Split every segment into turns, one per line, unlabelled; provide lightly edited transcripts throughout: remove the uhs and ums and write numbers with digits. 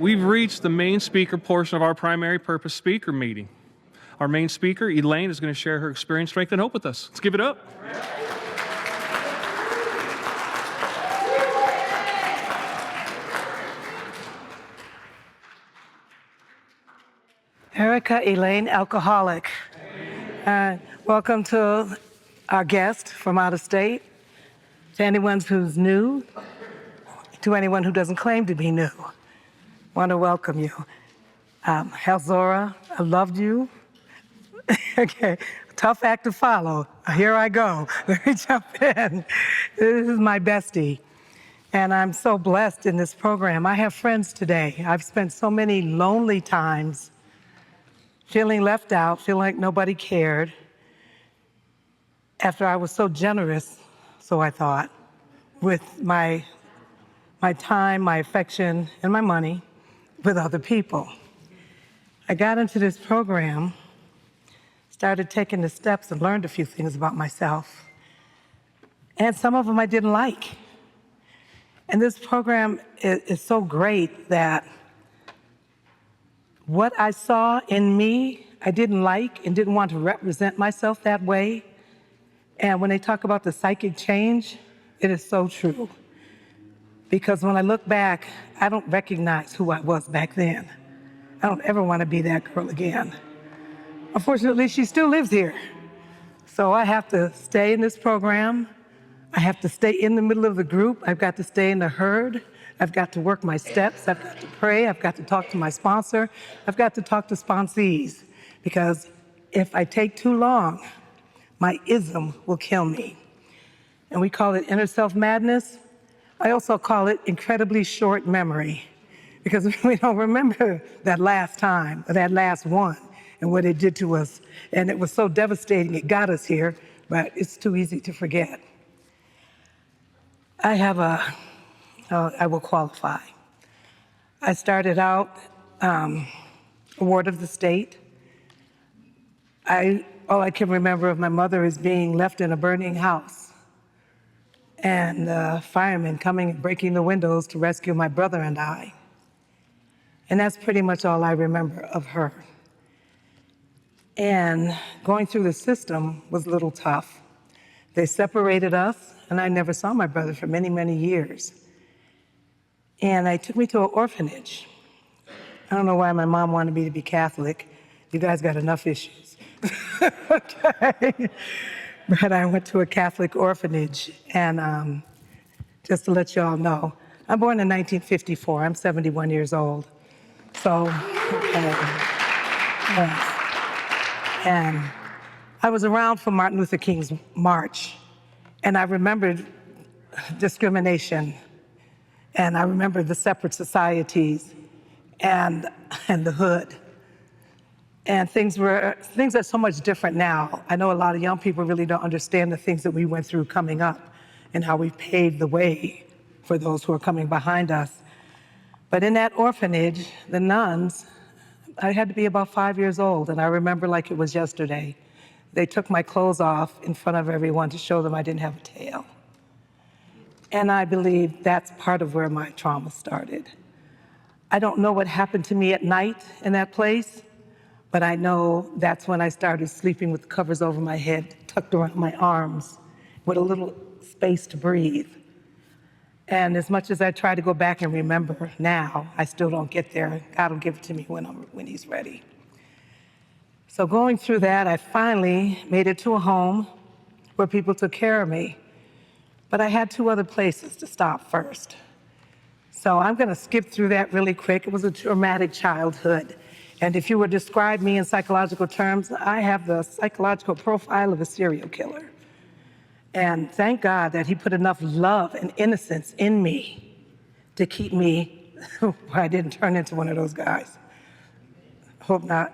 We've reached the main speaker portion of our primary purpose speaker meeting. Our main speaker, Elaine, is going to share her experience, strength, and hope with us. Let's give it up.
Erica Elaine, alcoholic. Welcome to our guest from out of state, to anyone who's new, to anyone who doesn't claim to be new. Want to welcome you. Zora, I loved you. Okay, tough act to follow. Here I go. Let me jump in. This is my bestie. And I'm so blessed in this program. I have friends today. I've spent so many lonely times feeling left out, feeling like nobody cared, after I was so generous, so I thought, with my time, my affection, and my money with other people. I got into this program, started taking the steps and learned a few things about myself. And some of them I didn't like. And this program is so great that what I saw in me, I didn't like and didn't want to represent myself that way. And when they talk about the psychic change, it is so true. Because when I look back, I don't recognize who I was back then. I don't ever want to be that girl again. Unfortunately, she still lives here. So I have to stay in this program. I have to stay in the middle of the group. I've got to stay in the herd. I've got to work my steps. I've got to pray. I've got to talk to my sponsor. I've got to talk to sponsees. Because if I take too long, my ism will kill me. And we call it inner self madness. I also call it incredibly short memory, because we don't remember that last time, or that last one, and what it did to us. And it was so devastating, it got us here, but it's too easy to forget. I will qualify. I started out a ward of the state. All I can remember of my mother is being left in a burning house, and firemen coming and breaking the windows to rescue my brother and I. And that's pretty much all I remember of her. And going through the system was a little tough. They separated us, and I never saw my brother for many, many years. And they took me to an orphanage. I don't know why my mom wanted me to be Catholic. You guys got enough issues. Okay. But I went to a Catholic orphanage, and just to let you all know, I'm born in 1954. I'm 71 years old. So, and I was around for Martin Luther King's march, and I remembered discrimination, and I remembered the separate societies, and the hood. And things are so much different now. I know a lot of young people really don't understand the things that we went through coming up and how we paved the way for those who are coming behind us. But in that orphanage, the nuns, I had to be about 5 years old, and I remember like it was yesterday. They took my clothes off in front of everyone to show them I didn't have a tail. And I believe that's part of where my trauma started. I don't know what happened to me at night in that place, but I know that's when I started sleeping with the covers over my head, tucked around my arms, with a little space to breathe. And as much as I try to go back and remember now, I still don't get there. God will give it to me when He's ready. So going through that, I finally made it to a home where people took care of me. But I had 2 other places to stop first. So I'm gonna skip through that really quick. It was a traumatic childhood. And if you would describe me in psychological terms, I have the psychological profile of a serial killer. And thank God that He put enough love and innocence in me to keep me where I didn't turn into one of those guys. Hope not.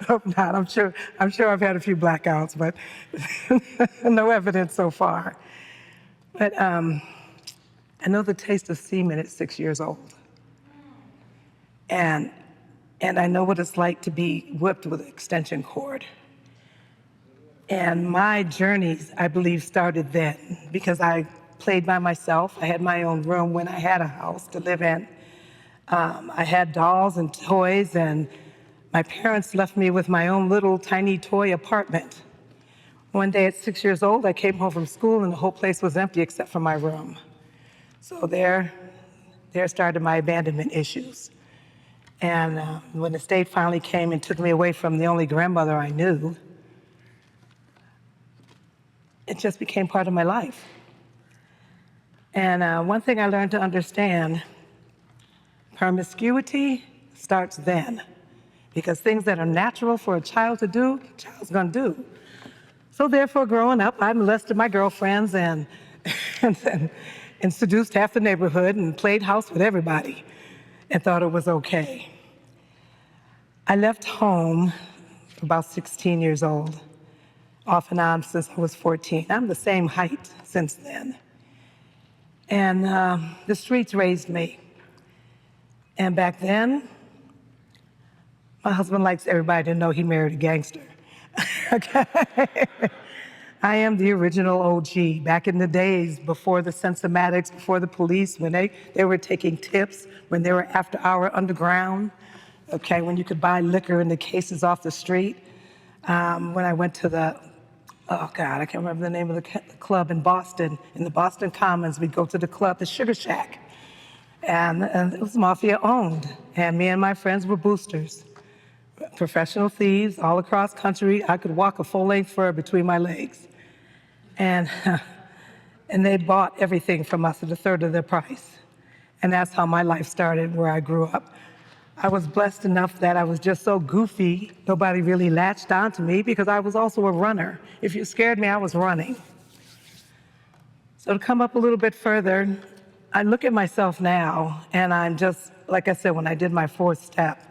Hope not. I'm sure I've had a few blackouts, but no evidence so far. But I know the taste of semen at 6 years old. And I know what it's like to be whipped with an extension cord. And my journeys, I believe, started then, because I played by myself. I had my own room when I had a house to live in. I had dolls and toys, and my parents left me with my own little tiny toy apartment. One day at 6 years old, I came home from school and the whole place was empty except for my room. So there started my abandonment issues. And when the state finally came and took me away from the only grandmother I knew, it just became part of my life. And one thing I learned to understand, promiscuity starts then, because things that are natural for a child to do, a child's gonna do. So therefore, growing up, I molested my girlfriends and, and seduced half the neighborhood and played house with everybody and thought it was okay. I left home about 16 years old, off and on since I was 14. I'm the same height since then. And the streets raised me. And back then, my husband likes everybody to know he married a gangster. Okay? I am the original OG. Back in the days before the Sensormatics, before the police, when they were taking tips, when they were after hour underground, okay, when you could buy liquor in the cases off the street. When I went to the, oh God, I can't remember the name of the club in Boston, in the Boston Commons, we'd go to the club, the Sugar Shack. And it was mafia owned. And me and my friends were boosters. Professional thieves all across country. I could walk a full length fur between my legs. And they bought everything from us at a third of their price. And that's how my life started, where I grew up. I was blessed enough that I was just so goofy, nobody really latched onto me because I was also a runner. If you scared me, I was running. So to come up a little bit further, I look at myself now, and I'm just, like I said, when I did my fourth step,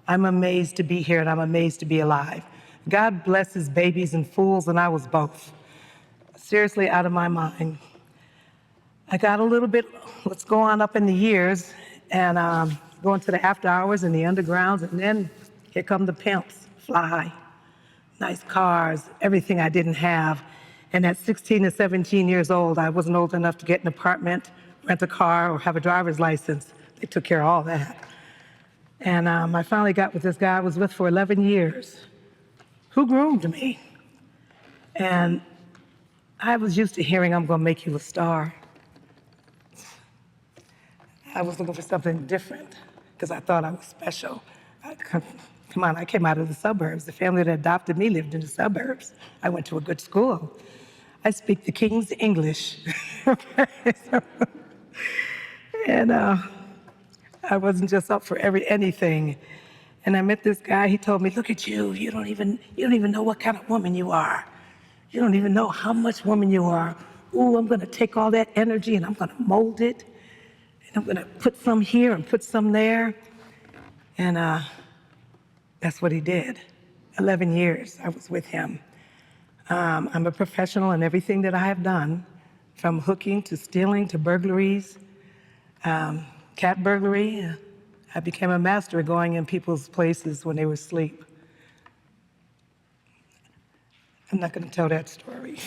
I'm amazed to be here and I'm amazed to be alive. God blesses babies and fools, and I was both. Seriously, out of my mind. I got a little bit, let's go on up in the years, and going to the after hours and the undergrounds, and then here come the pimps, fly, nice cars, everything I didn't have. And at 16 to 17 years old, I wasn't old enough to get an apartment, rent a car, or have a driver's license. They took care of all that. And I finally got with this guy I was with for 11 years, who groomed me. And I was used to hearing, I'm gonna make you a star. I was looking for something different because I thought I was special. Come on, I came out of the suburbs. The family that adopted me lived in the suburbs. I went to a good school. I speak the King's English. And I wasn't just up for anything. And I met this guy, he told me, look at you, you don't even know what kind of woman you are. You don't even know how much woman you are. Ooh, I'm gonna take all that energy and I'm gonna mold it. And I'm gonna put some here and put some there. And that's what he did. 11 years I was with him. I'm a professional in everything that I have done, from hooking to stealing to burglaries, cat burglary. I became a master at going in people's places when they were asleep. I'm not going to tell that story.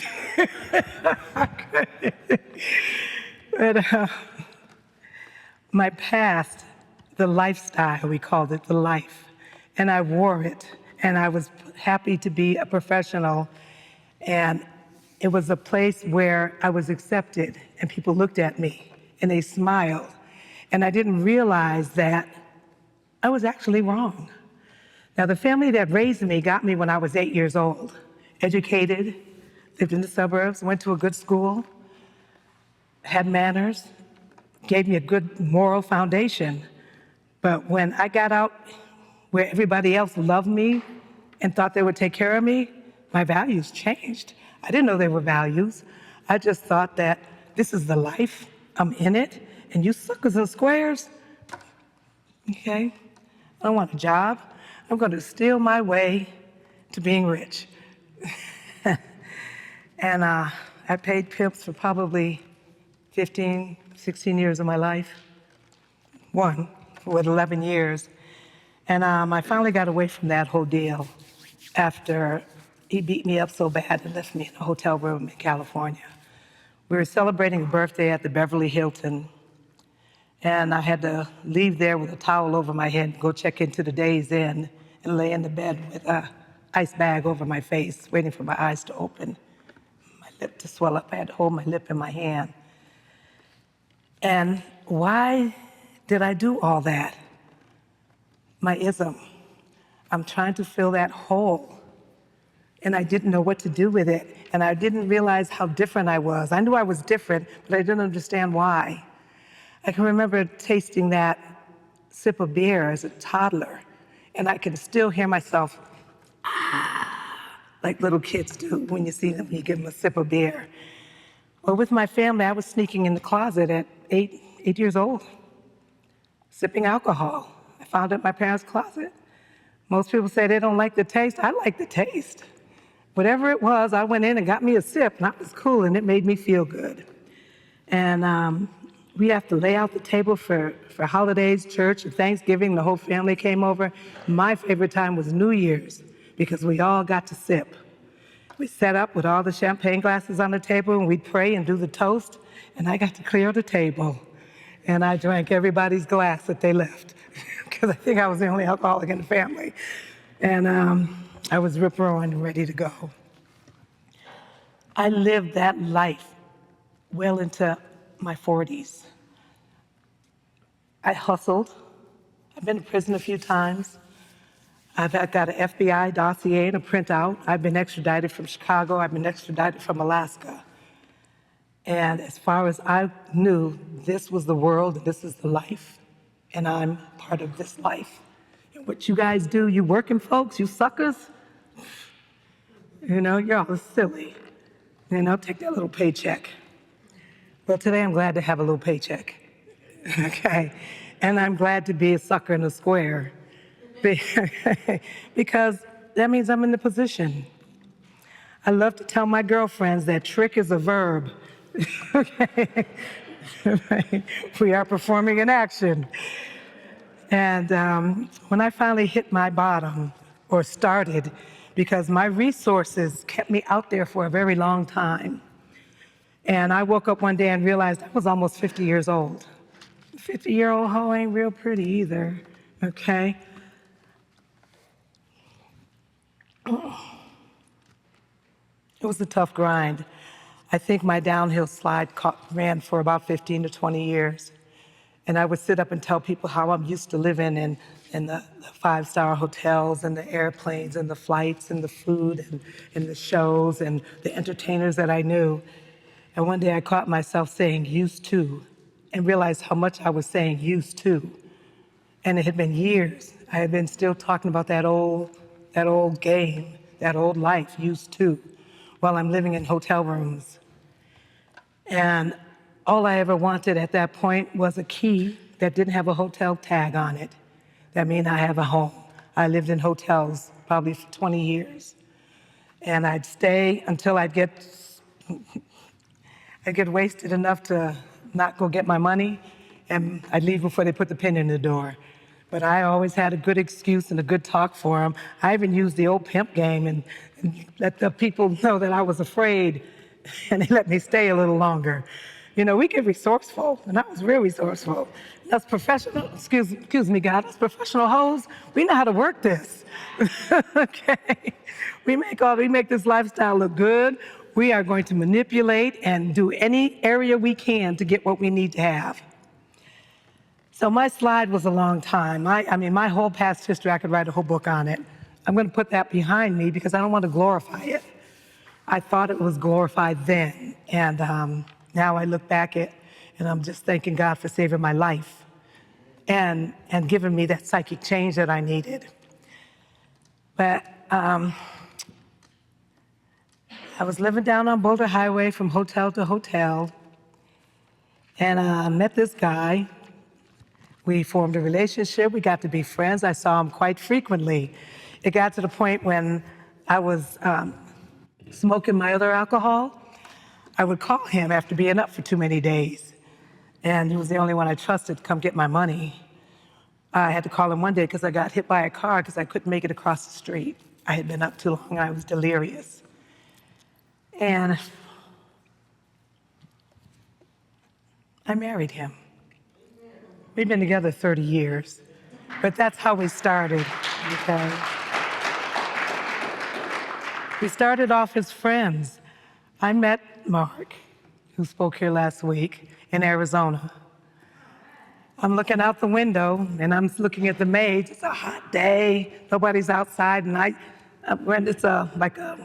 But my past, the lifestyle, we called it, the life, and I wore it, and I was happy to be a professional, and it was a place where I was accepted, and people looked at me, and they smiled, and I didn't realize that I was actually wrong. Now, the family that raised me got me when I was 8 years old, educated, lived in the suburbs, went to a good school, had manners, gave me a good moral foundation. But when I got out where everybody else loved me and thought they would take care of me, my values changed. I didn't know they were values. I just thought that this is the life, I'm in it, and you suckers and squares, okay? I don't want a job. I'm gonna steal my way to being rich. And I paid pimps for probably 15, 16 years of my life. One, with 11 years. And I finally got away from that whole deal after he beat me up so bad and left me in a hotel room in California. We were celebrating a birthday at the Beverly Hilton, And I had to leave there with a towel over my head and go check into the Days Inn and lay in the bed with a ice bag over my face, waiting for my eyes to open, my lip to swell up. I had to hold my lip in my hand. And why did I do all that? My ism. I'm trying to fill that hole. And I didn't know what to do with it. And I didn't realize how different I was. I knew I was different, but I didn't understand why. I can remember tasting that sip of beer as a toddler, and I can still hear myself, like little kids do when you see them, you give them a sip of beer. Well, with my family, I was sneaking in the closet at eight years old, sipping alcohol. I found it in my parents' closet. Most people say they don't like the taste. I like the taste. Whatever it was, I went in and got me a sip, and that was cool, and it made me feel good. And we have to lay out the table for holidays, church, and Thanksgiving. The whole family came over. My favorite time was New Year's because we all got to sip. We set up with all the champagne glasses on the table, and we'd pray and do the toast, and I got to clear the table. And I drank everybody's glass that they left because I think I was the only alcoholic in the family. And I was rip-roaring and ready to go. I lived that life well into my 40s. I hustled. I've been to prison a few times. I've got an FBI dossier and a printout. I've been extradited from Chicago. I've been extradited from Alaska. And as far as I knew, this was the world, this is the life, and I'm part of this life. And what you guys do, you working folks, you suckers, you know, you're all silly. You know, take that little paycheck. Well, today I'm glad to have a little paycheck, okay? And I'm glad to be a sucker in a square because that means I'm in the position. I love to tell my girlfriends that trick is a verb, okay? We are performing an action. And when I finally hit my bottom, or started, because my resources kept me out there for a very long time, and I woke up one day and realized I was almost 50 years old. 50-year-old hoe ain't real pretty either, okay? It was a tough grind. I think my downhill slide ran for about 15 to 20 years. And I would sit up and tell people how I'm used to living in the five-star hotels and the airplanes and the flights and the food and the shows and the entertainers that I knew. And one day I caught myself saying used to and realized how much I was saying used to. And it had been years. I had been still talking about that old game, that old life, used to, while I'm living in hotel rooms. And all I ever wanted at that point was a key that didn't have a hotel tag on it. That means I have a home. I lived in hotels probably for 20 years. And I'd stay until I'd get wasted enough to not go get my money, and I'd leave before they put the pin in the door. But I always had a good excuse and a good talk for them. I even used the old pimp game and let the people know that I was afraid, and they let me stay a little longer. You know, we get resourceful, and I was real resourceful. Us professional, excuse me, God, us professional hoes, we know how to work this, okay? We make this lifestyle look good. We are going to manipulate and do any area we can to get what we need to have. So my slide was a long time. I mean, my whole past history, I could write a whole book on it. I'm going to put that behind me because I don't want to glorify it. I thought it was glorified then, and now I look back at, and I'm just thanking God for saving my life and giving me that psychic change that I needed. But I was living down on Boulder Highway from hotel to hotel, and I met this guy. We formed a relationship. We got to be friends. I saw him quite frequently. It got to the point when I was smoking my other alcohol, I would call him after being up for too many days. And he was the only one I trusted to come get my money. I had to call him one day because I got hit by a car because I couldn't make it across the street. I had been up too long and I was delirious. And I married him. We've been together 30 years, but that's how we started, okay? We started off as friends. I met Mark, who spoke here last week, in Arizona. I'm looking out the window, and I'm looking at the maids. It's a hot day. Nobody's outside, and it's like a,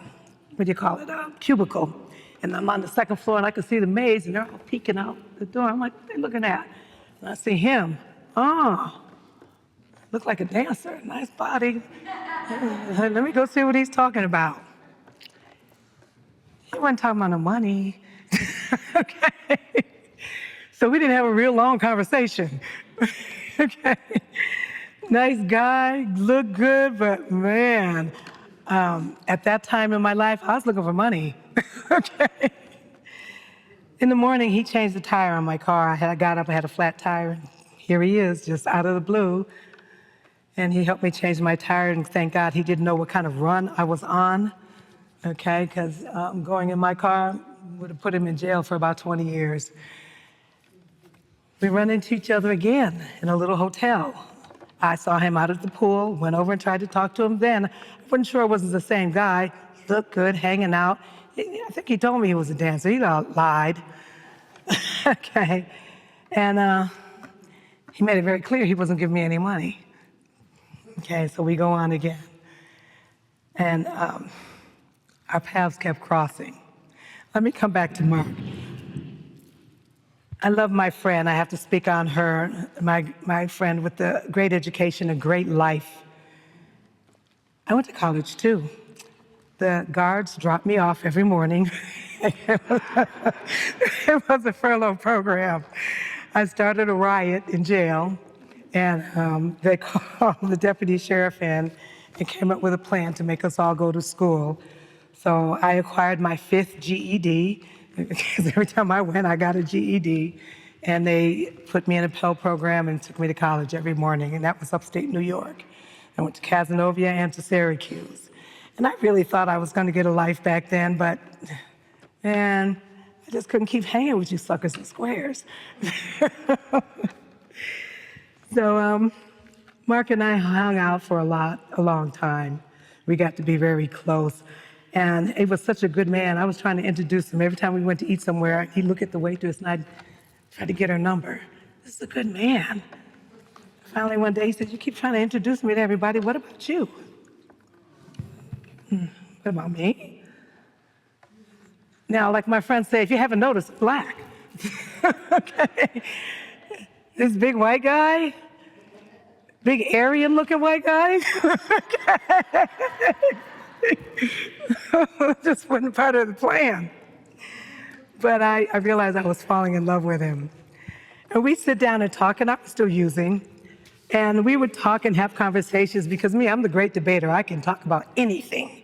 what do you call it, a cubicle. And I'm on the second floor, and I can see the maids, and they're all peeking out the door. I'm like, what are they looking at? And I see him. Oh, look like a dancer, nice body. Let me go see what he's talking about. He wasn't talking about no money. Okay. So we didn't have a real long conversation. Okay. Nice guy, looked good, but man, at that time in my life, I was looking for money. Okay. In the morning, he changed the tire on my car. I got up, I had a flat tire. Here he is, just out of the blue. And he helped me change my tire, and thank God he didn't know what kind of run I was on. Okay, because going in my car would have put him in jail for about 20 years. We run into each other again in a little hotel. I saw him out at the pool, went over and tried to talk to him then. I wasn't sure it wasn't the same guy. He looked good, hanging out. I think he told me he was a dancer. He lied. Okay, and he made it very clear he wasn't giving me any money. Okay, so we go on again. And our paths kept crossing. Let me come back to Mark. I love my friend. I have to speak on her, my friend with the great education and great life. I went to college too. The guards dropped me off every morning. It was a furlough program. I started a riot in jail, and they called the deputy sheriff in and came up with a plan to make us all go to school. So I acquired my 5th GED, because every time I went, I got a GED. And they put me in a Pell program and took me to college every morning, and that was upstate New York. I went to Casanova and to Syracuse. And I really thought I was going to get a life back then, but man, I just couldn't keep hanging with you suckers and squares. So Mark and I hung out for a long time. We got to be very close. And he was such a good man. I was trying to introduce him. Every time we went to eat somewhere, he'd look at the waitress, and I'd try to get her number. This is a good man. Finally, one day, he said, you keep trying to introduce me to everybody. What about you? What about me? Now, like my friends say, if you haven't noticed, black. Okay. This big white guy, big Aryan-looking white guy. Just wasn't part of the plan. But I realized I was falling in love with him. And we sit down and talk, and I'm still using. And we would talk and have conversations, because I'm the great debater. I can talk about anything.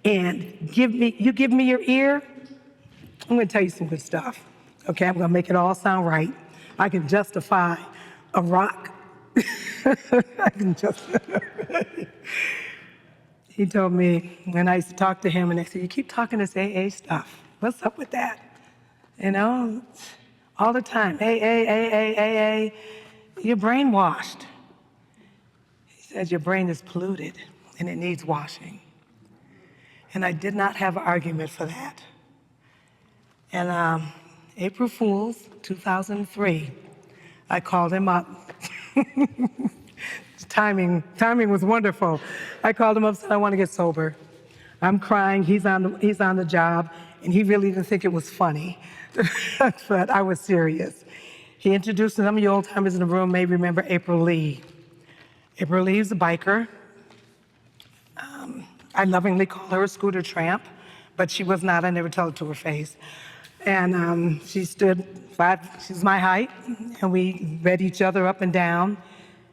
And you give me your ear, I'm gonna tell you some good stuff. Okay, I'm gonna make it all sound right. I can justify a rock. I can just. He told me when I used to talk to him, and they said, you keep talking this AA stuff. What's up with that? You know, all the time, AA, you're brainwashed. He says your brain is polluted and it needs washing. And I did not have an argument for that. And April Fool's 2003, I called him up. Timing was wonderful. I called him up and said, I want to get sober. I'm crying, he's on the job, and he really didn't think it was funny. But I was serious. He introduced some of you old timers in the room may remember April Lee. April Lee is a biker. I lovingly call her a scooter tramp, but she was not. I never told it to her face. And she's my height, and we read each other up and down,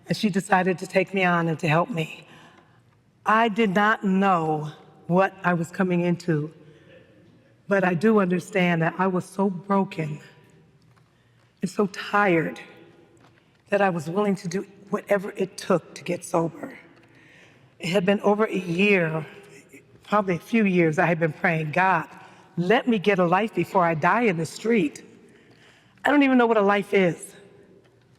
and she decided to take me on and to help me. I did not know what I was coming into, but I do understand that I was so broken and so tired that I was willing to do whatever it took to get sober. It had been over a year, probably a few years, I had been praying, God, let me get a life before I die in the street. I don't even know what a life is.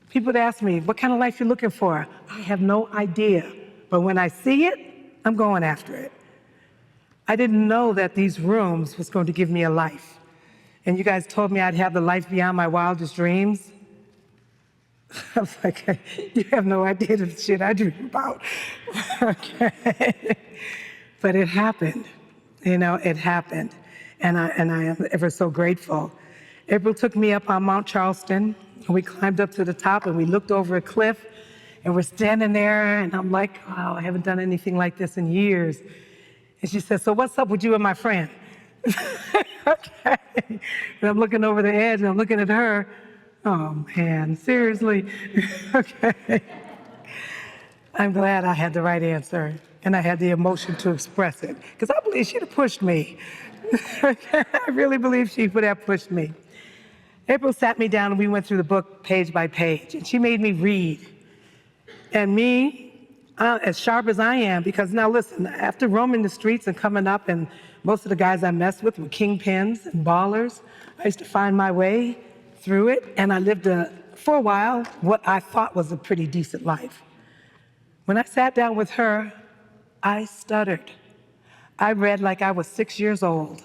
People would ask me, what kind of life you looking for? I have no idea. But when I see it, I'm going after it. I didn't know that these rooms was going to give me a life. And you guys told me I'd have the life beyond my wildest dreams. I was like, you have no idea the shit I dream about. Okay. But it happened. You know, it happened. And I am ever so grateful. April took me up on Mount Charleston, and we climbed up to the top, and we looked over a cliff, and we're standing there, and I'm like, wow, I haven't done anything like this in years. And she said, so what's up with you and my friend? Okay. And I'm looking over the edge, and I'm looking at her. Oh, man, seriously? Okay. I'm glad I had the right answer, and I had the emotion to express it, because I believe she'd have pushed me. I really believe she would have pushed me. April sat me down, and we went through the book page by page, and she made me read. And me, as sharp as I am, because now listen, after roaming the streets and coming up, and most of the guys I messed with were kingpins and ballers, I used to find my way through it, and I lived, for a while, what I thought was a pretty decent life. When I sat down with her, I stuttered. I read like I was 6 years old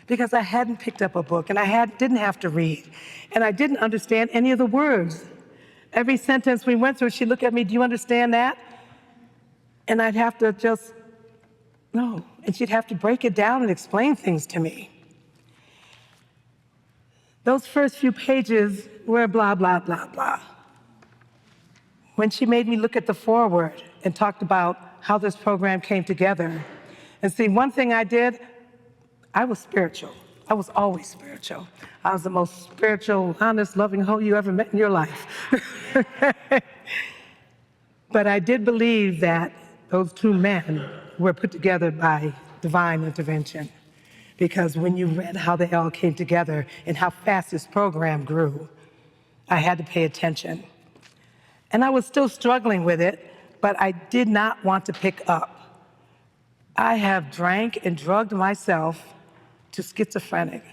because I hadn't picked up a book and didn't have to read. And I didn't understand any of the words. Every sentence we went through, she'd look at me, do you understand that? And I'd have to just, no. And she'd have to break it down and explain things to me. Those first few pages were blah, blah, blah, blah. When she made me look at the foreword and talked about how this program came together. And see, one thing I did, I was spiritual. I was always spiritual. I was the most spiritual, honest, loving hoe you ever met in your life. But I did believe that those two men were put together by divine intervention. Because when you read how they all came together and how fast this program grew, I had to pay attention. And I was still struggling with it, but I did not want to pick up. I have drank and drugged myself to schizophrenic.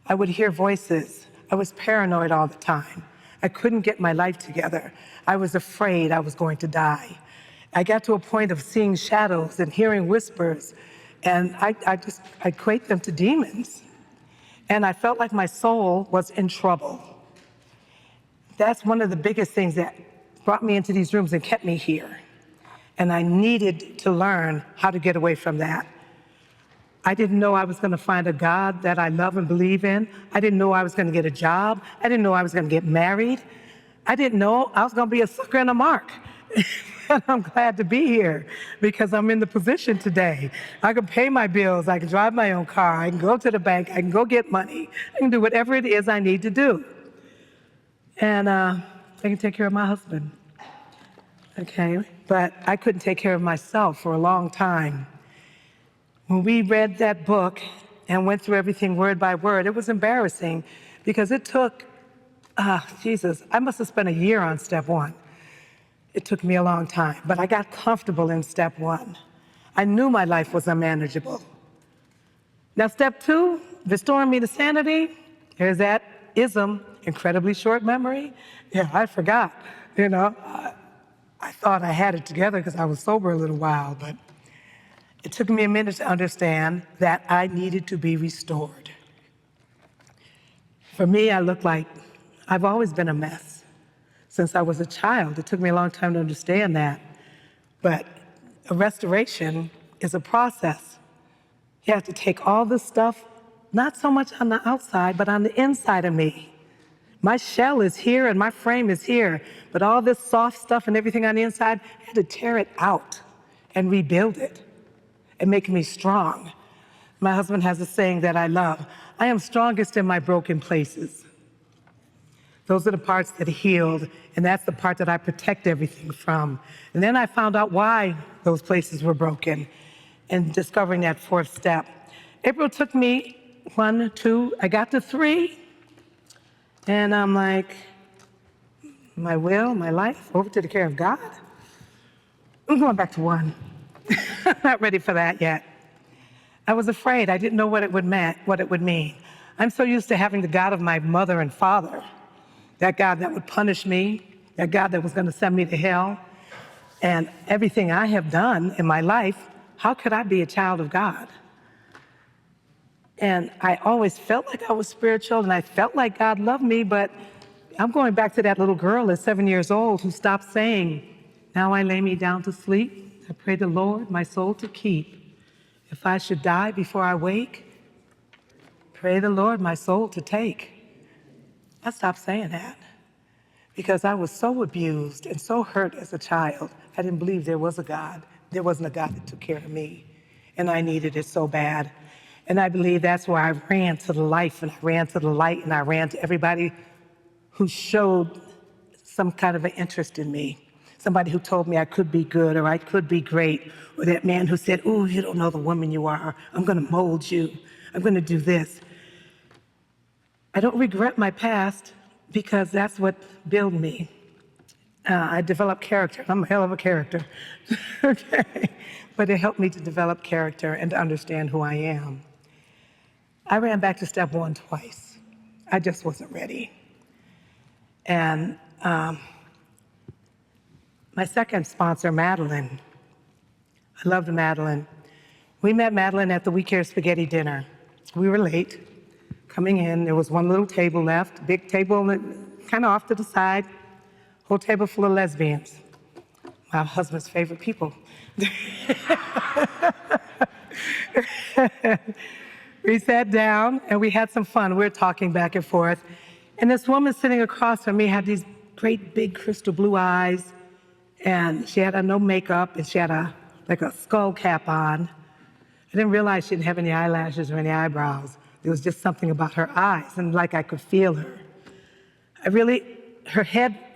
I would hear voices. I was paranoid all the time. I couldn't get my life together. I was afraid I was going to die. I got to a point of seeing shadows and hearing whispers, and I equate them to demons. And I felt like my soul was in trouble. That's one of the biggest things that brought me into these rooms and kept me here. And I needed to learn how to get away from that. I didn't know I was going to find a God that I love and believe in. I didn't know I was going to get a job. I didn't know I was going to get married. I didn't know I was going to be a sucker and a mark. And I'm glad to be here because I'm in the position today. I can pay my bills. I can drive my own car. I can go to the bank. I can go get money. I can do whatever it is I need to do. And I can take care of my husband. Okay, but I couldn't take care of myself for a long time. When we read that book and went through everything word by word, it was embarrassing because it took, Jesus, I must have spent a year on step one. It took me a long time, but I got comfortable in step one. I knew my life was unmanageable. Now, step two, restoring me to sanity, there's that ism, incredibly short memory. Yeah, I forgot, you know. I thought I had it together because I was sober a little while, but it took me a minute to understand that I needed to be restored. For me, I look like I've always been a mess. Since I was a child, it took me a long time to understand that. But a restoration is a process. You have to take all this stuff, not so much on the outside, but on the inside of me. My shell is here and my frame is here, but all this soft stuff and everything on the inside, I had to tear it out and rebuild it and make me strong. My husband has a saying that I love, I am strongest in my broken places. Those are the parts that healed, and that's the part that I protect everything from. And then I found out why those places were broken and discovering that fourth step. April took me 1, 2, I got to 3, and I'm like, my will, my life, over to the care of God? I'm going back to 1. Not ready for that yet. I was afraid. I didn't know what it would mean. I'm so used to having the God of my mother and father that God that would punish me, that God that was going to send me to hell. And everything I have done in my life, how could I be a child of God? And I always felt like I was spiritual and I felt like God loved me, but I'm going back to that little girl at 7 years old who stopped saying, "Now I lay me down to sleep. I pray the Lord my soul to keep. If I should die before I wake, pray the Lord my soul to take." I stopped saying that because I was so abused and so hurt as a child. I didn't believe there was a God. There wasn't a God that took care of me, and I needed it so bad. And I believe that's why I ran to the life and I ran to the light and I ran to everybody who showed some kind of an interest in me. Somebody who told me I could be good or I could be great, or that man who said, "Oh, you don't know the woman you are. I'm going to mold you. I'm going to do this." I don't regret my past because that's what built me. I developed character. I'm a hell of a character. Okay. But it helped me to develop character and to understand who I am. I ran back to step one twice. I just wasn't ready. And my second sponsor, Madeline, I loved Madeline. We met Madeline at the We Care Spaghetti dinner. We were late coming in. There was one little table left, big table kind of off to the side, whole table full of lesbians, my husband's favorite people. We sat down and we had some fun. We were talking back and forth. And this woman sitting across from me had these great big crystal blue eyes, and she had no makeup, and she had like a skull cap on. I didn't realize she didn't have any eyelashes or any eyebrows. There was just something about her eyes, and like I could feel her.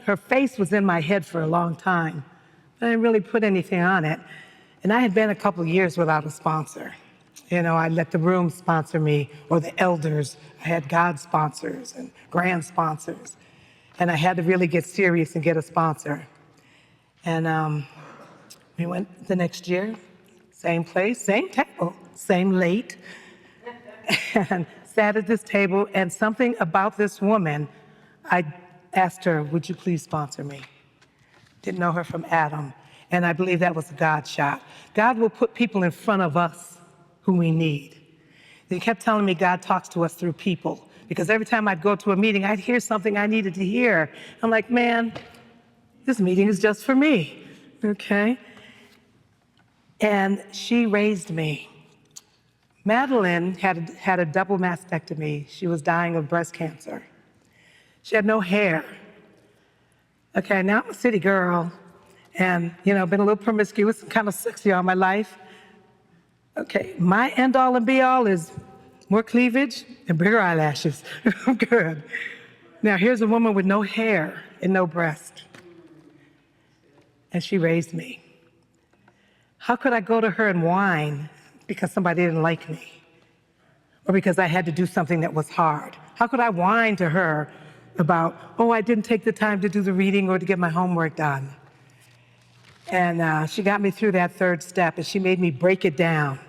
Her face was in my head for a long time, but I didn't really put anything on it. And I had been a couple of years without a sponsor. You know, I let the room sponsor me, or the elders. I had God sponsors and grand sponsors. And I had to really get serious and get a sponsor. And we went the next year, same place, same table, same late, and sat at this table. And something about this woman, I asked her, "Would you please sponsor me?" Didn't know her from Adam. And I believe that was a God shot. God will put people in front of us who we need. He kept telling me God talks to us through people, because every time I'd go to a meeting, I'd hear something I needed to hear. I'm like, man, this meeting is just for me, okay? And she raised me. Madeline had a double mastectomy. She was dying of breast cancer. She had no hair. Okay, now I'm a city girl, and been a little promiscuous and kind of sexy all my life. Okay, my end all and be all is more cleavage and bigger eyelashes. I'm good. Now here's a woman with no hair and no breast. And she raised me. How could I go to her and whine because somebody didn't like me? Or because I had to do something that was hard? How could I whine to her about, oh, I didn't take the time to do the reading or to get my homework done? And she got me through that third step, and she made me break it down.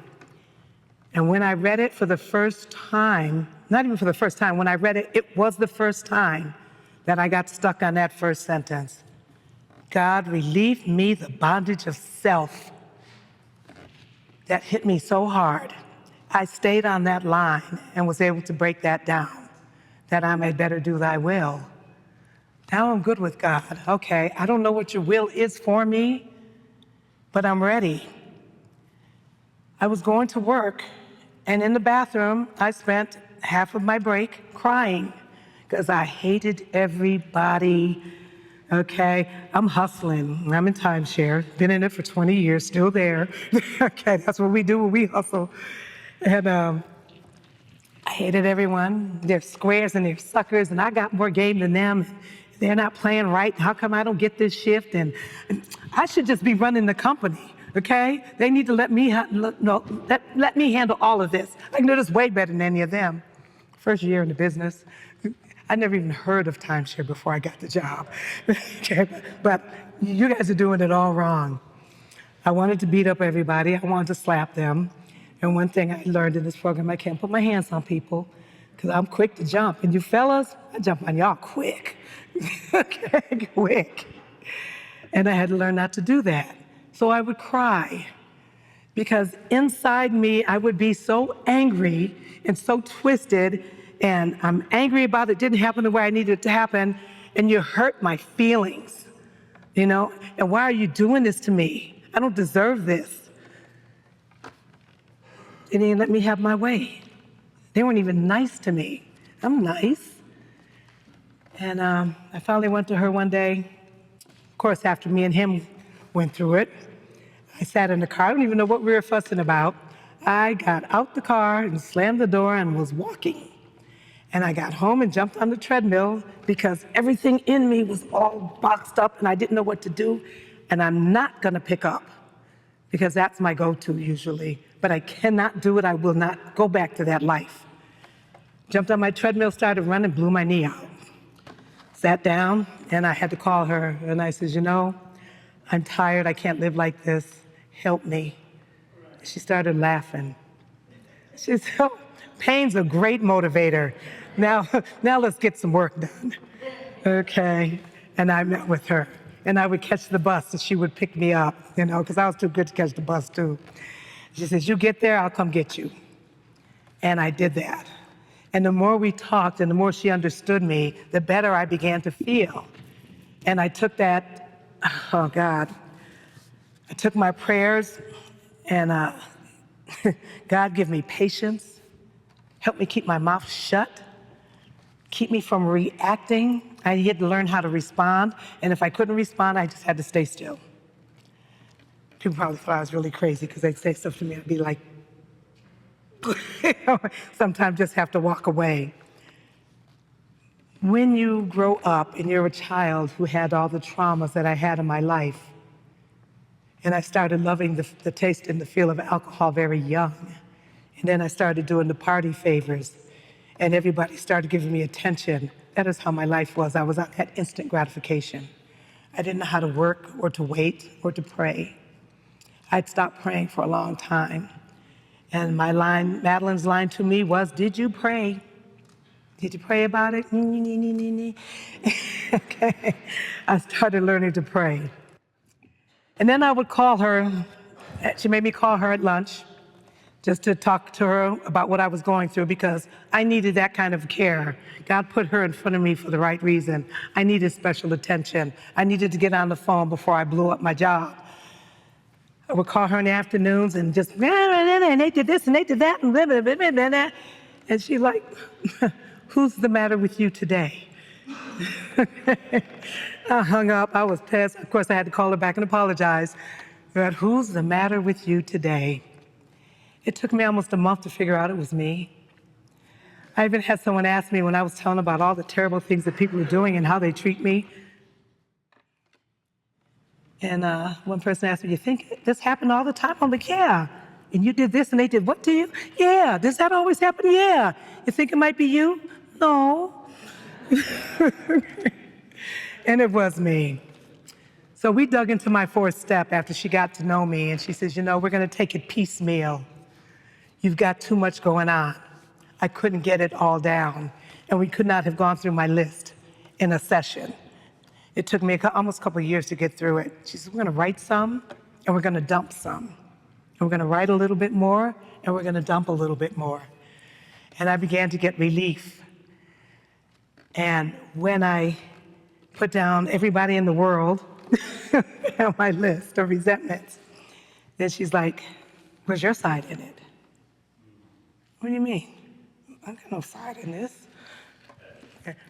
And when I read it for the first time, not even for the first time, when I read it, it was the first time that I got stuck on that first sentence. God relieved me the bondage of self. That hit me so hard. I stayed on that line and was able to break that down, that I may better do thy will. Now I'm good with God. Okay, I don't know what your will is for me, but I'm ready. I was going to work, and in the bathroom, I spent half of my break crying because I hated everybody. Okay, I'm hustling. I'm in timeshare. Been in it for 20 years, still there. Okay, that's what we do when we hustle. And I hated everyone. They're squares and they're suckers, and I got more game than them. They're not playing right. How come I don't get this shift? And I should just be running the company, okay? They need to let me handle all of this. I can do this way better than any of them. First year in the business, I never even heard of timeshare before I got the job. Okay, but you guys are doing it all wrong. I wanted to beat up everybody. I wanted to slap them. And one thing I learned in this program, I can't put my hands on people because I'm quick to jump. And you fellas, I jump on y'all quick. Okay, quick. And I had to learn not to do that. So I would cry because inside me, I would be so angry and so twisted, and I'm angry about it didn't happen the way I needed it to happen, and you hurt my feelings, you know? And why are you doing this to me? I don't deserve this. They didn't let me have my way. They weren't even nice to me. I'm nice. And I finally went to her one day. Of course, after me and him went through it, I sat in the car. I don't even know what we were fussing about. I got out the car and slammed the door and was walking. And I got home and jumped on the treadmill because everything in me was all boxed up and I didn't know what to do. And I'm not gonna pick up because that's my go-to usually. But I cannot do it. I will not go back to that life. Jumped on my treadmill, started running, blew my knee out. Sat down, and I had to call her. And I said, you know, I'm tired. I can't live like this. Help me. She started laughing. She said, oh, pain's a great motivator. Now let's get some work done. Okay. And I met with her. And I would catch the bus, and she would pick me up, you know, because I was too good to catch the bus, too. She says, you get there, I'll come get you. And I did that. And the more we talked and the more she understood me, the better I began to feel. And I took that, oh God, I took my prayers and God give me patience, help me keep my mouth shut, keep me from reacting. I had to learn how to respond. And if I couldn't respond, I just had to stay still. People probably thought I was really crazy because they'd say stuff to me. I'd be like, sometimes just have to walk away. When you grow up and you're a child who had all the traumas that I had in my life, and I started loving the taste and the feel of alcohol very young, and then I started doing the party favors, and everybody started giving me attention. That is how my life was. I was on that instant gratification. I didn't know how to work or to wait or to pray. I'd stopped praying for a long time. And my line, Madeline's line to me was, did you pray? Did you pray about it? Okay. I started learning to pray. And then I would call her. She made me call her at lunch just to talk to her about what I was going through because I needed that kind of care. God put her in front of me for the right reason. I needed special attention. I needed to get on the phone before I blew up my job. I would call her in the afternoons and just, and they did this and they did that, and blah, blah, blah, blah, blah. And she's like, who's the matter with you today? I hung up, I was pissed. Of course, I had to call her back and apologize. But who's the matter with you today? It took me almost a month to figure out it was me. I even had someone ask me when I was telling about all the terrible things that people are doing and how they treat me. And one person asked me, you think this happened all the time? I'm like, yeah. And you did this and they did what to you? Yeah. Does that always happen? Yeah. You think it might be you? No. And it was me. So we dug into my fourth step after she got to know me, and she says, you know, we're going to take it piecemeal. You've got too much going on. I couldn't get it all down, and we could not have gone through my list in a session. It took me almost a couple of years to get through it. She said, we're going to write some, and we're going to dump some. And we're going to write a little bit more, and we're going to dump a little bit more. And I began to get relief. And when I put down everybody in the world on my list of resentments, then she's like, where's your side in it? What do you mean? I got no side in this.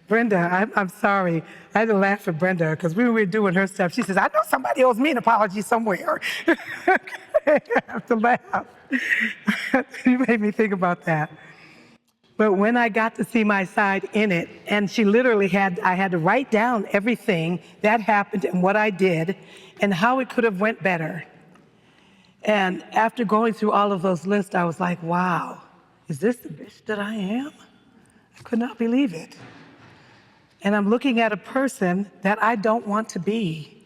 Brenda, I'm sorry. I had to laugh at Brenda because we were doing her stuff. She says, I know somebody owes me an apology somewhere. I have to laugh. You made me think about that. But when I got to see my side in it, and she literally I had to write down everything that happened and what I did and how it could have went better. And after going through all of those lists, I was like, wow, is this the bitch that I am? I could not believe it. And I'm looking at a person that I don't want to be.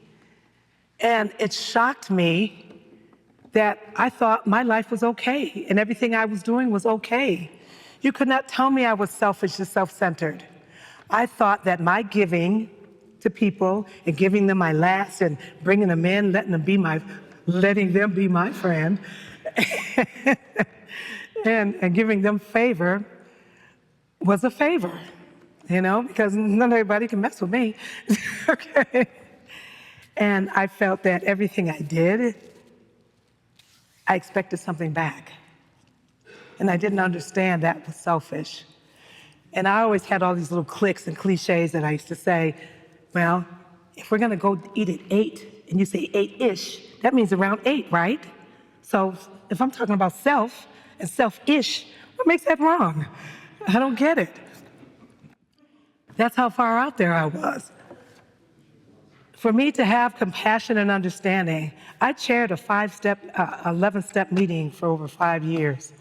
And it shocked me that I thought my life was okay and everything I was doing was okay. You could not tell me I was selfish and self-centered. I thought that my giving to people and giving them my last and bringing them in, letting them be my friend, and giving them favor was a favor, because not everybody can mess with me. Okay. And I felt that everything I did, I expected something back. And I didn't understand that was selfish. And I always had all these little cliques and cliches that I used to say, well, if we're gonna go eat at 8, and you say 8-ish, that means around 8, right? So if I'm talking about self and self-ish, what makes that wrong? I don't get it. That's how far out there I was. For me to have compassion and understanding, I chaired a 11-step meeting for over 5 years.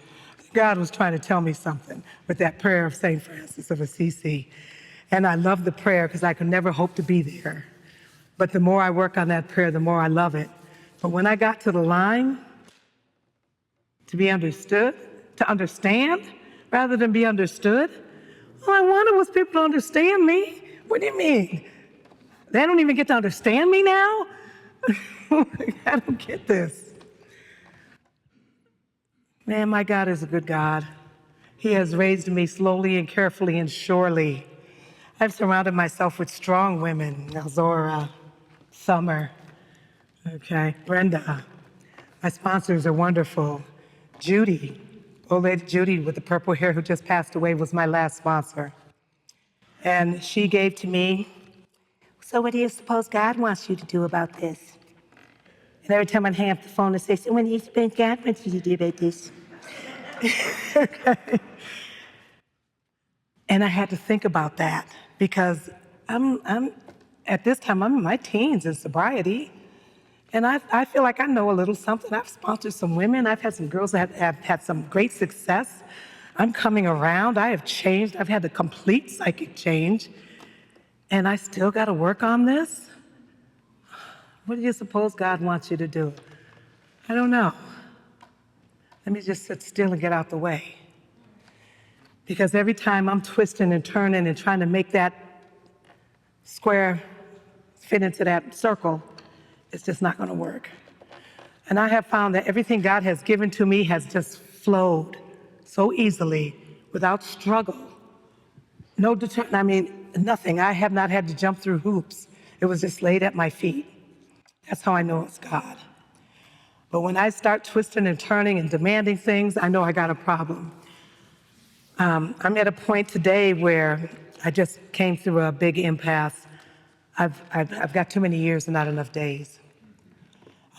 God was trying to tell me something with that prayer of St. Francis of Assisi. And I love the prayer because I could never hope to be there. But the more I work on that prayer, the more I love it. But when I got to the line, to be understood, to understand rather than be understood, all I wanted was people to understand me. What do you mean? They don't even get to understand me now? I don't get this. Man, my God is a good God. He has raised me slowly and carefully and surely. I've surrounded myself with strong women, Elzora, Summer, okay, Brenda. My sponsors are wonderful. Judy, old lady Judy with the purple hair who just passed away was my last sponsor. And she gave to me, so what do you suppose God wants you to do about this? And every time I'd hang up the phone and say, so what do you suppose God wants you to do about this? Okay. And I had to think about that because I'm at this time, I'm in my teens in sobriety. And I feel like I know a little something. I've sponsored some women. I've had some girls that have had some great success. I'm coming around. I have changed. I've had a complete psychic change. And I still got to work on this? What do you suppose God wants you to do? I don't know. Let me just sit still and get out the way. Because every time I'm twisting and turning and trying to make that square fit into that circle, it's just not going to work. And I have found that everything God has given to me has just flowed so easily without struggle. Nothing. I have not had to jump through hoops. It was just laid at my feet. That's how I know it's God. But when I start twisting and turning and demanding things, I know I got a problem. I'm at a point today where I just came through a big impasse. I've got too many years and not enough days.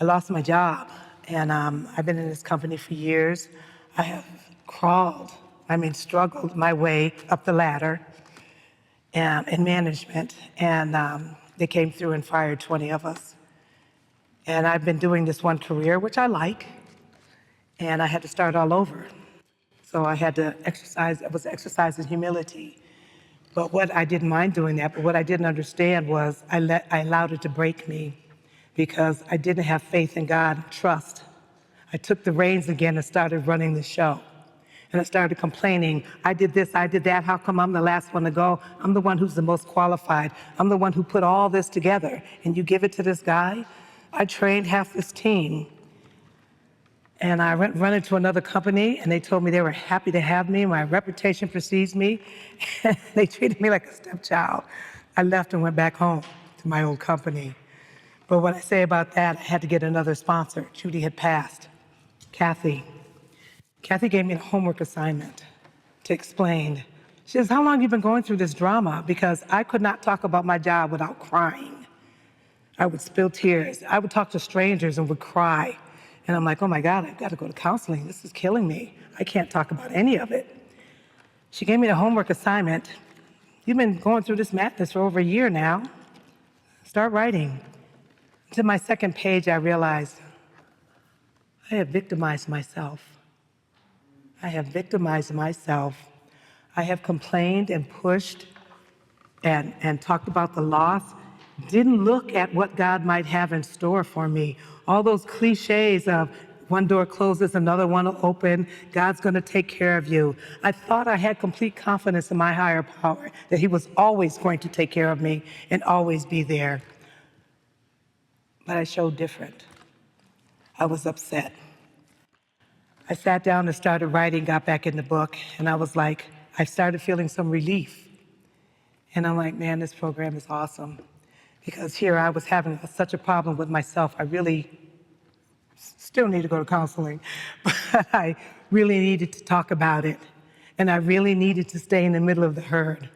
I lost my job, and I've been in this company for years. I have struggled my way up the ladder in management, and they came through and fired 20 of us. And I've been doing this one career, which I like, and I had to start all over. So I had to exercising humility. But I didn't mind doing that, but what I didn't understand was I allowed it to break me because I didn't have faith in God, trust. I took the reins again and started running the show. And I started complaining, I did this, I did that, how come I'm the last one to go? I'm the one who's the most qualified. I'm the one who put all this together, and you give it to this guy? I trained half this team. And I run into another company, and they told me they were happy to have me. My reputation precedes me. They treated me like a stepchild. I left and went back home to my old company. But what I say about that, I had to get another sponsor. Judy had passed. Kathy gave me a homework assignment to explain. She says, how long have you been going through this drama? Because I could not talk about my job without crying. I would spill tears. I would talk to strangers and would cry. And I'm like, oh my God, I've got to go to counseling. This is killing me. I can't talk about any of it. She gave me the homework assignment. You've been going through this madness for over a year now. Start writing. To my second page, I realized I have victimized myself. I have victimized myself. I have complained and pushed and talked about the loss. Didn't look at what God might have in store for me. All those cliches of one door closes, another one will open. God's going to take care of you. I thought I had complete confidence in my higher power, that he was always going to take care of me and always be there. But I showed different. I was upset. I sat down and started writing, got back in the book, and I was like, I started feeling some relief. And I'm like, man, this program is awesome. Because here I was having such a problem with myself. I really still need to go to counseling, but I really needed to talk about it. And I really needed to stay in the middle of the herd.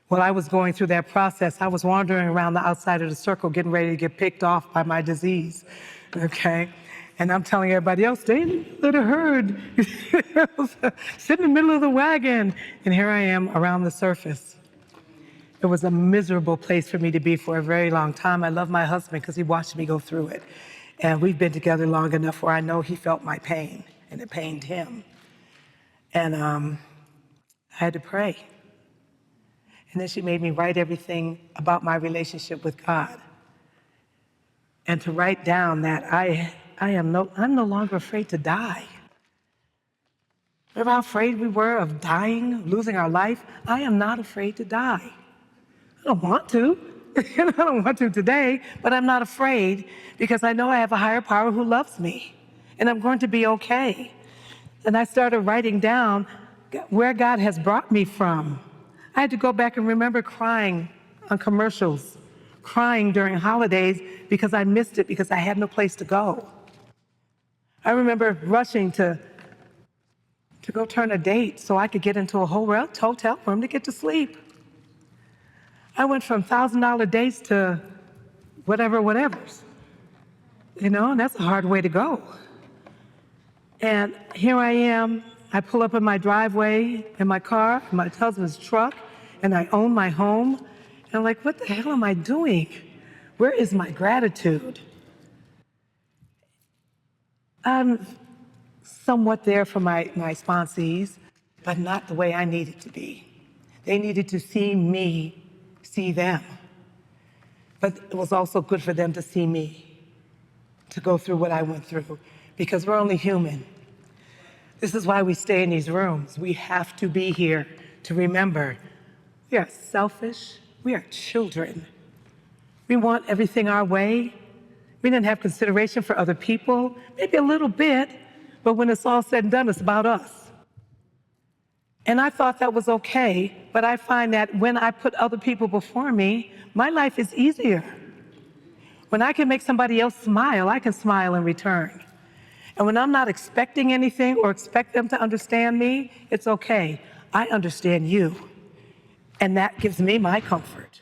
While I was going through that process, I was wandering around the outside of the circle, getting ready to get picked off by my disease, okay? And I'm telling everybody else, stay in the middle of the herd. Sit in the middle of the wagon. And here I am around the surface. It was a miserable place for me to be for a very long time. I love my husband because he watched me go through it. And we've been together long enough where I know he felt my pain, and it pained him. And I had to pray. And then she made me write everything about my relationship with God. And to write down that I'm no longer afraid to die. Remember how afraid we were of dying, losing our life? I am not afraid to die. I don't want to. I don't want to today, but I'm not afraid because I know I have a higher power who loves me, and I'm going to be okay. And I started writing down where God has brought me from. I had to go back and remember crying on commercials, crying during holidays because I missed it because I had no place to go. I remember rushing to go turn a date so I could get into a hotel room to get to sleep. I went from $1,000 dates to whatever's, and that's a hard way to go. And here I am, I pull up in my driveway in my car, my husband's truck, and I own my home. And I'm like, what the hell am I doing? Where is my gratitude? I'm somewhat there for my sponsees, but not the way I needed to be. They needed to see me see them. But it was also good for them to see me, to go through what I went through, because we're only human. This is why we stay in these rooms. We have to be here to remember we are selfish, we are children. We want everything our way. We didn't have consideration for other people, maybe a little bit, but when it's all said and done, it's about us. And I thought that was okay, but I find that when I put other people before me, my life is easier. When I can make somebody else smile, I can smile in return. And when I'm not expecting anything or expect them to understand me, it's okay. I understand you. And that gives me my comfort.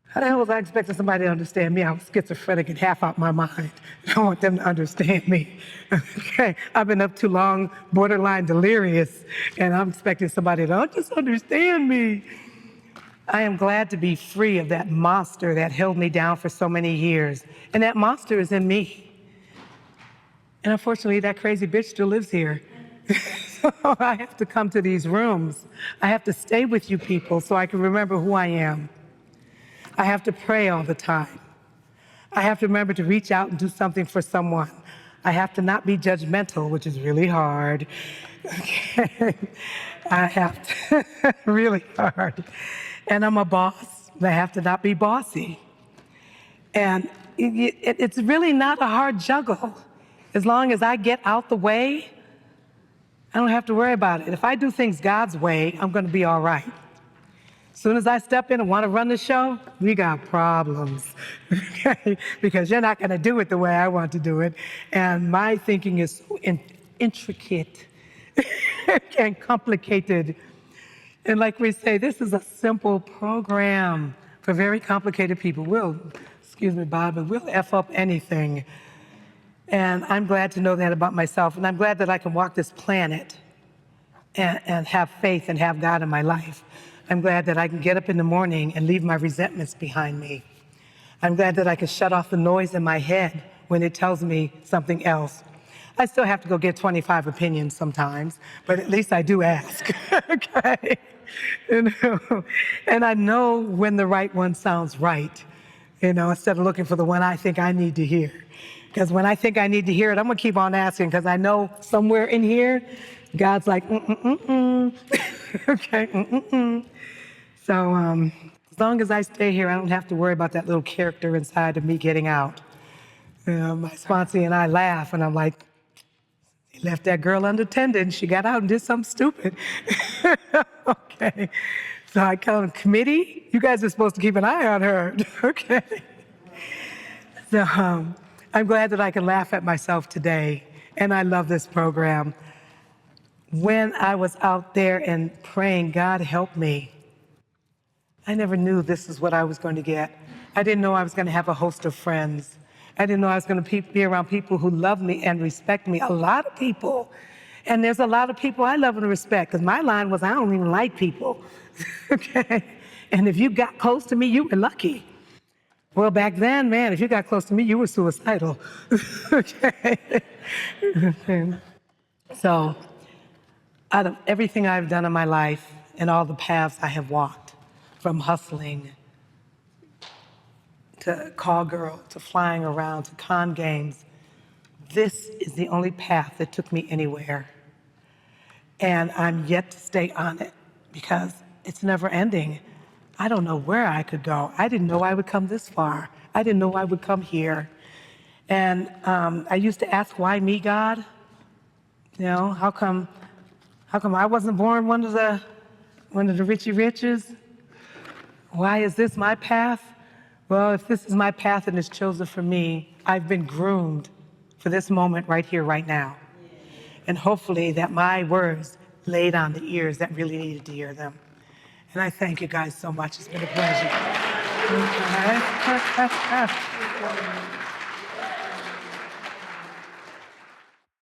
How the hell was I expecting somebody to understand me? I was schizophrenic and half out my mind. I don't want them to understand me. Okay, I've been up too long, borderline delirious, and I'm expecting somebody to just understand me. I am glad to be free of that monster that held me down for so many years. And that monster is in me. And unfortunately, that crazy bitch still lives here. So I have to come to these rooms. I have to stay with you people so I can remember who I am. I have to pray all the time. I have to remember to reach out and do something for someone. I have to not be judgmental, which is really hard. Okay. I have to, really hard. And I'm a boss. I have to not be bossy. And it's really not a hard juggle. As long as I get out the way, I don't have to worry about it. If I do things God's way, I'm going to be all right. As soon as I step in and want to run the show, we got problems, okay? Because you're not going to do it the way I want to do it. And my thinking is so intricate and complicated. And like we say, this is a simple program for very complicated people. Excuse me, Bob, but we'll F up anything. And I'm glad to know that about myself. And I'm glad that I can walk this planet and have faith and have God in my life. I'm glad that I can get up in the morning and leave my resentments behind me. I'm glad that I can shut off the noise in my head when it tells me something else. I still have to go get 25 opinions sometimes, but at least I do ask, okay? And I know when the right one sounds right, instead of looking for the one I think I need to hear, Because when I think I need to hear it, I'm going to keep on asking because I know somewhere in here, God's like, okay, So as long as I stay here, I don't have to worry about that little character inside of me getting out. My sponsee and I laugh, and I'm like, he left that girl unattended, and she got out and did something stupid. Okay. So I call him, committee, you guys are supposed to keep an eye on her. Okay. So I'm glad that I can laugh at myself today, and I love this program. When I was out there and praying, God help me, I never knew this is what I was going to get. I didn't know I was going to have a host of friends. I didn't know I was going to be around people who love me and respect me, a lot of people. And there's a lot of people I love and respect, because my line was, I don't even like people. Okay? And if you got close to me, you were lucky. Well, back then, man, if you got close to me, you were suicidal. Okay? So, out of everything I've done in my life and all the paths I have walked, from hustling to call girl to flying around to con games, this is the only path that took me anywhere. And I'm yet to stay on it because it's never ending. I don't know where I could go. I didn't know I would come this far. I didn't know I would come here. And I used to ask, why me, God? You know, how come I wasn't born one of the Richie Riches? Why is this my path? Well, if this is my path and it's chosen for me, I've been groomed for this moment right here, right now. And hopefully that my words laid on the ears that really needed to hear them. And I thank you guys so much. It's been a pleasure.